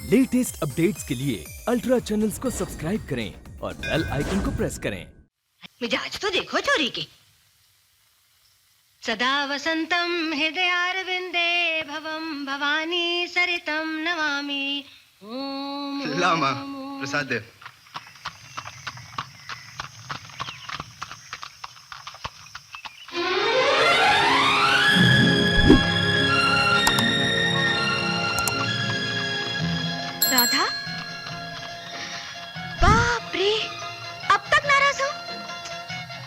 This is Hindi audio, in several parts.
लेटेस्ट अपडेट्स के लिए अल्ट्रा चैनल्स को सब्सक्राइब करें और बेल आइकन को प्रेस करें। मिजाज तो देखो चोरी के। सदा वसंतम हृदयारविंदे भवम भवानी सरितम नमामि। ओम ला माँ, प्रसाद दे। राधा, बाप रे, अब तक नाराज हो?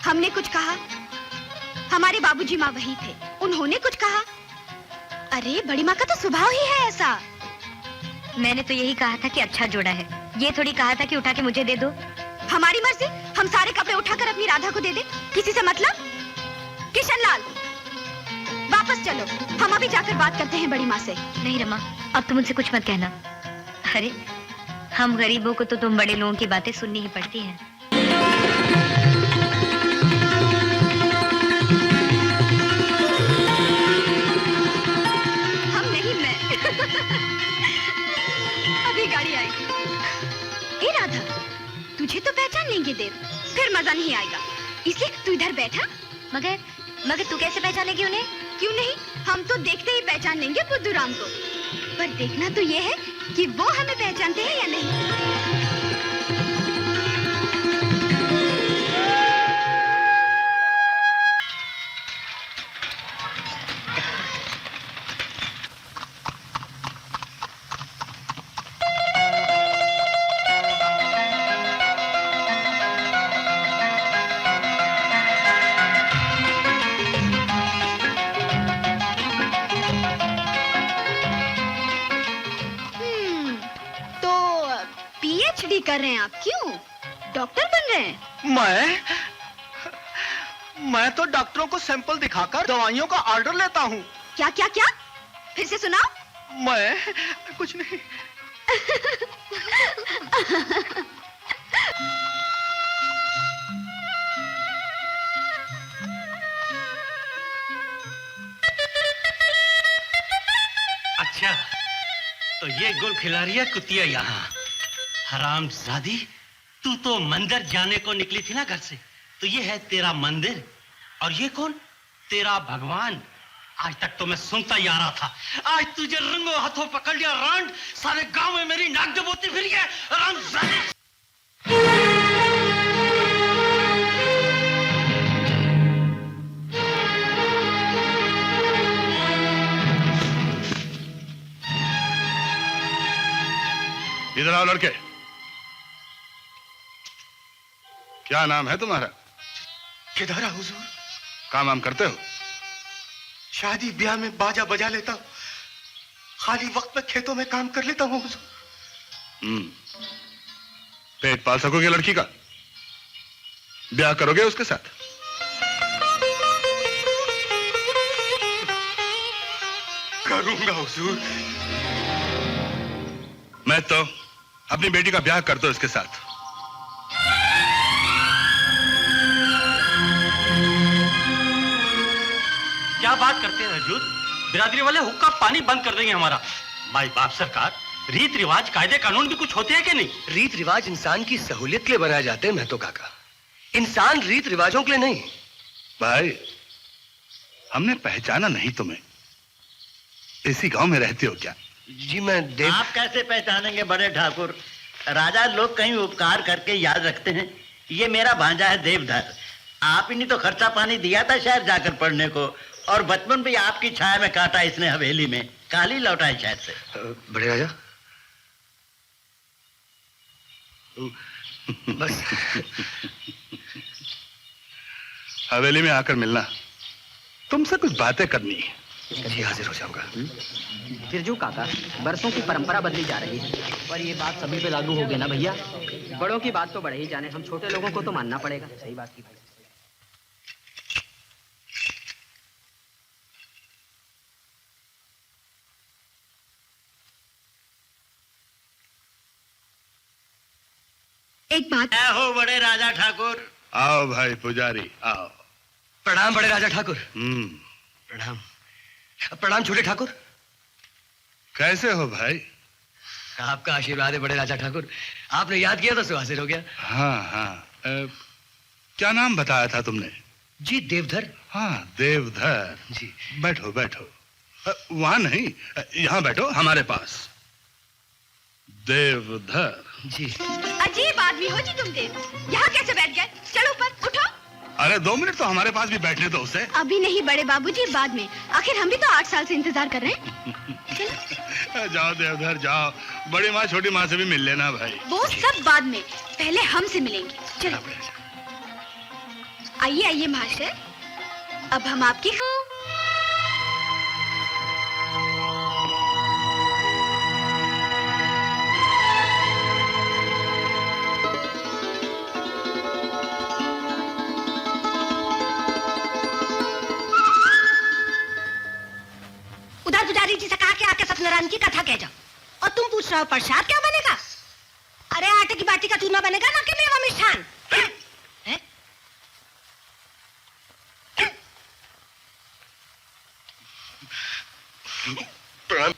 हमने कुछ कहा? हमारे बाबूजी माँ वही थे, उन्होंने कुछ कहा? अरे बड़ी माँ का तो स्वभाव ही है ऐसा। मैंने तो यही कहा था कि अच्छा जोड़ा है, ये थोड़ी कहा था कि उठा के मुझे दे दो। हमारी मर्जी, हम सारे कपड़े उठाकर अपनी राधा को दे दे, किसी से मतलब? किशन लाल, वापस चलो, हम अभी जाकर बात करते हैं बड़ी माँ से। नहीं रमा, अब तुम मुझसे कुछ मत कहना। अरे हम गरीबों को तो तुम बड़े लोगों की बातें सुननी ही पड़ती हैं। हम नहीं, मैं। अभी गाड़ी आएगी। ए राधा, तुझे तो पहचान लेंगे देव, फिर मजा नहीं आएगा, इसलिए तू इधर बैठा। मगर तू कैसे पहचानेगी उन्हें? क्यों नहीं, हम तो देखते ही पहचान लेंगे बुद्धूराम को। पर देखना तो ये है कि वो हमें पहचानते हैं या नहीं। पीएचडी कर रहे हैं आप? क्यों, डॉक्टर बन रहे हैं? मैं तो डॉक्टरों को सैंपल दिखाकर दवाइयों का ऑर्डर लेता हूँ। क्या क्या क्या, फिर से सुनाओ। मैं कुछ नहीं। अच्छा, तो ये गुल खिला रही है कुतिया यहाँ। हरामजादी, तू तो मंदिर जाने को निकली थी ना घर से, तो ये है तेरा मंदिर और ये कौन? तेरा भगवान। आज तक तो मैं सुनता ही आ रहा था, आज तुझे रंगों हाथों पकड़ लिया रांड, सारे गांव में मेरी नाक डबोती फिर है। हरामजादी। इधर आओ लड़के। क्या नाम है तुम्हारा? केदारा हुजूर। काम वाम करते हो? शादी ब्याह में बाजा बजा लेता हूँ, खाली वक्त में खेतों में काम कर लेता हूँ हुजूर। पेट पाल सकोगे लड़की का? ब्याह करोगे उसके साथ? करूंगा हुजूर। मैं तो अपनी बेटी का ब्याह कर दो इसके साथ। क्या बात करते हैं हजूर, बिरादरी वाले हुक्का पानी बंद कर देंगे हमारा। माई बाप सरकार, रीत रिवाज कायदे कानून भी कुछ होते हैं कि नहीं? रीत रिवाज इंसान की सहूलियत के लिए बनाए जाते हैं। मैं तो काका, इंसान रीत रिवाजों के लिए नहीं। भाई, हमने पहचाना नहीं तुम्हें। इसी गांव में रहते हो क्या? जी मैं देव। आप कैसे पहचानेंगे बड़े ठाकुर? राजा लोग कहीं उपकार करके याद रखते हैं। ये मेरा भांजा है देवधर, आप ही ने तो खर्चा पानी दिया था शहर जाकर पढ़ने को, और बचपन भी आपकी छाया में काटा इसने हवेली में, काली लौटाई शहर से। बड़े राजा, बस हवेली में आकर मिलना, तुमसे कुछ बातें करनी है। जी हाजिर हो जाऊंगा। बिरजू काका, बरसों की परंपरा बदली जा रही है, पर ये बात सभी पे लागू होगी ना भैया। बड़ों की बात तो बड़े ही जाने, हम छोटे लोगों को तो मानना पड़ेगा। सही बात की भाई। एक बात। क्या हो बड़े राजा ठाकुर? आओ भाई पुजारी, आओ। प्रणाम बड़े राजा ठाकुर। प्रणाम। प्रणाम छोटे ठाकुर। कैसे हो भाई? आपका आशीर्वाद है बड़े राजा ठाकुर। आपने याद किया तो सुहासिर हो गया। हाँ हाँ, क्या नाम बताया था तुमने? जी देवधर। हाँ देवधर जी। बैठो बैठो। वहां नहीं, यहाँ बैठो हमारे पास। देवधर जी। अजीब आदमी हो जी तुम देव, यहाँ कैसे बैठ गए? चलो ऊपर उठो। अरे 2 मिनट तो हमारे पास भी बैठने दो उसे। अभी नहीं बड़े बाबूजी, बाद में। आखिर हम भी तो 8 साल से इंतजार कर रहे हैं। जाओ देवधर जाओ, बड़ी माँ छोटी माँ से भी मिल लेना भाई। वो सब बाद में, पहले हमसे मिलेंगे। चलो आइए आइए महाशय, अब हम आपकी उधर पुजारी जी से कहा कि आके सत्यनारायण की कथा कह जाओ, और तुम पूछ रहे हो प्रसाद क्या बनेगा? अरे आटे की बाटी का चूरमा बनेगा ना कि मेवा मिष्ठान? प्रणाम।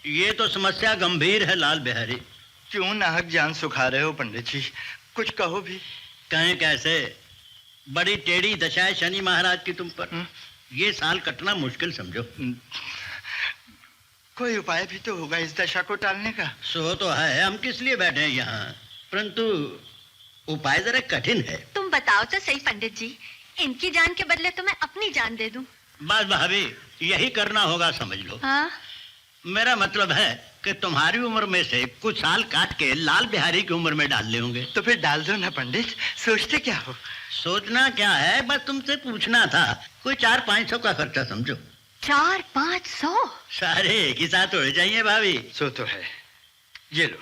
ये तो समस्या गंभीर है लाल बिहारी। क्यों नाहक जान सुखा रहे हो पंडित जी? कुछ कहो भी। कहें कैसे, बड़ी टेढ़ी दशा है शनि महाराज की तुम पर। ये साल कटना मुश्किल समझो। कोई उपाय भी तो होगा इस दशा को टालने का। सो तो है, हम किस लिए बैठे हैं यहाँ, परंतु उपाय जरा कठिन है। तुम बताओ तो सही पंडित जी, इनकी जान के बदले तो मैं अपनी जान दे दूं। बस भाभी, यही करना होगा समझ लो। हाँ? मेरा मतलब है कि तुम्हारी उम्र में से कुछ साल काट के लाल बिहारी की उम्र में डाल ले होंगे। तो फिर डाल दो ना पंडित, सोचते क्या हो? सोचना क्या है, बस तुमसे पूछना था। कोई 400-500 का खर्चा समझो। 400-500? सारे एक ही साथ हो जाइए भाभी। सो तो है। ये लो,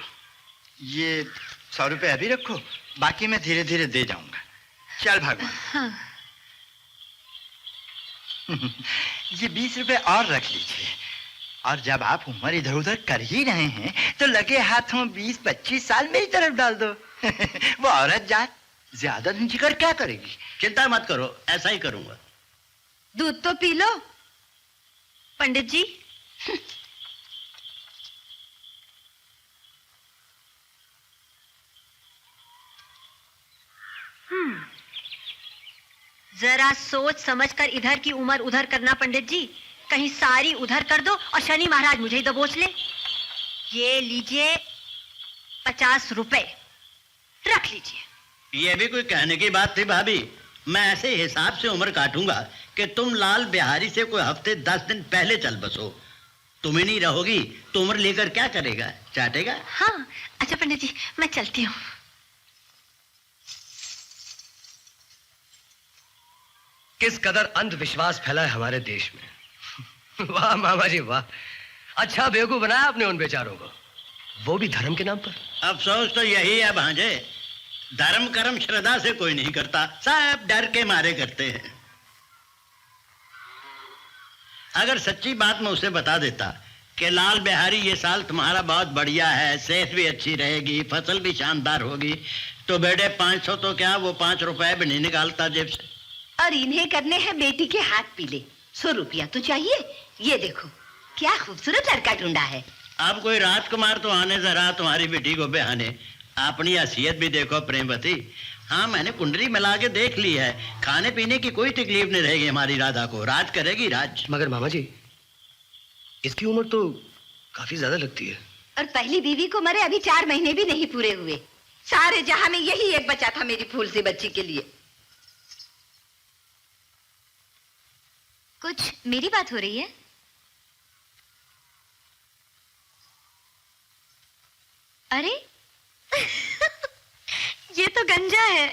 ये 100 रुपए अभी रखो, बाकी मैं धीरे धीरे दे जाऊंगा। चल भगवान। हाँ। ये 20 रुपए और रख लीजिए। और जब आप उम्र इधर उधर कर ही रहे हैं तो लगे हाथों 20-25 साल मेरी तरफ डाल दो। वो औरत जात ज्यादा दिन जिक्र क्या करेगी? चिंता मत करो, ऐसा ही करूंगा। दूध तो पी लो पंडित जी। जरा सोच समझकर इधर की उम्र उधर करना पंडित जी, कहीं सारी उधर कर दो और शनि महाराज मुझे ही दबोच ले। ये लीजिए 50 रुपए, रख लीजिए। ये भी कोई कहने की बात थी भाभी? मैं ऐसे हिसाब से उम्र काटूंगा कि तुम लाल बिहारी से कोई हफ्ते 10 दिन पहले चल बसो। तुम ही नहीं रहोगी तो उम्र लेकर क्या करेगा, चाटेगा? हाँ अच्छा पंडित जी, मैं चलती हूँ। किस कदर अंधविश्वास फैला है हमारे देश में। वाह मामा जी वाह, अच्छा बेवकूफ बनाया आपने उन बेचारों को, वो भी धर्म के नाम पर। अफसोस तो यही है भांजे, धर्म कर्म श्रद्धा से कोई नहीं करता, सब डर के मारे करते हैं। अगर सच्ची बात मैं उसे बता देता कि लाल बिहारी ये साल तुम्हारा बहुत बढ़िया है, सेहत भी अच्छी रहेगी, फसल भी शानदार होगी, तो बेटे 500 तो क्या, वो 5 रुपए भी नहीं निकालता जेब से। और इन्हें करने हैं बेटी के हाथ पीले। 100 रुपया तो चाहिए। ये देखो क्या खूबसूरत लड़का ढूंढा है। अब कोई राजकुमार तो आने जरा तुम्हारी बेटी को बहाने। अपनी हैसियत भी देखो प्रेमवती। हाँ मैंने कुंडली मिला के देख ली है, खाने पीने की कोई तकलीफ नहीं रहेगी हमारी राधा को, राज करेगी राज। मगर मामा जी इसकी उम्र तो काफी ज्यादा लगती है। और पहली बीवी को मरे अभी 4 महीने भी नहीं पूरे हुए। सारे जहां में यही एक बचा था मेरी फूल सी बच्ची के लिए। कुछ मेरी बात हो रही है? अरे ये तो गंजा है।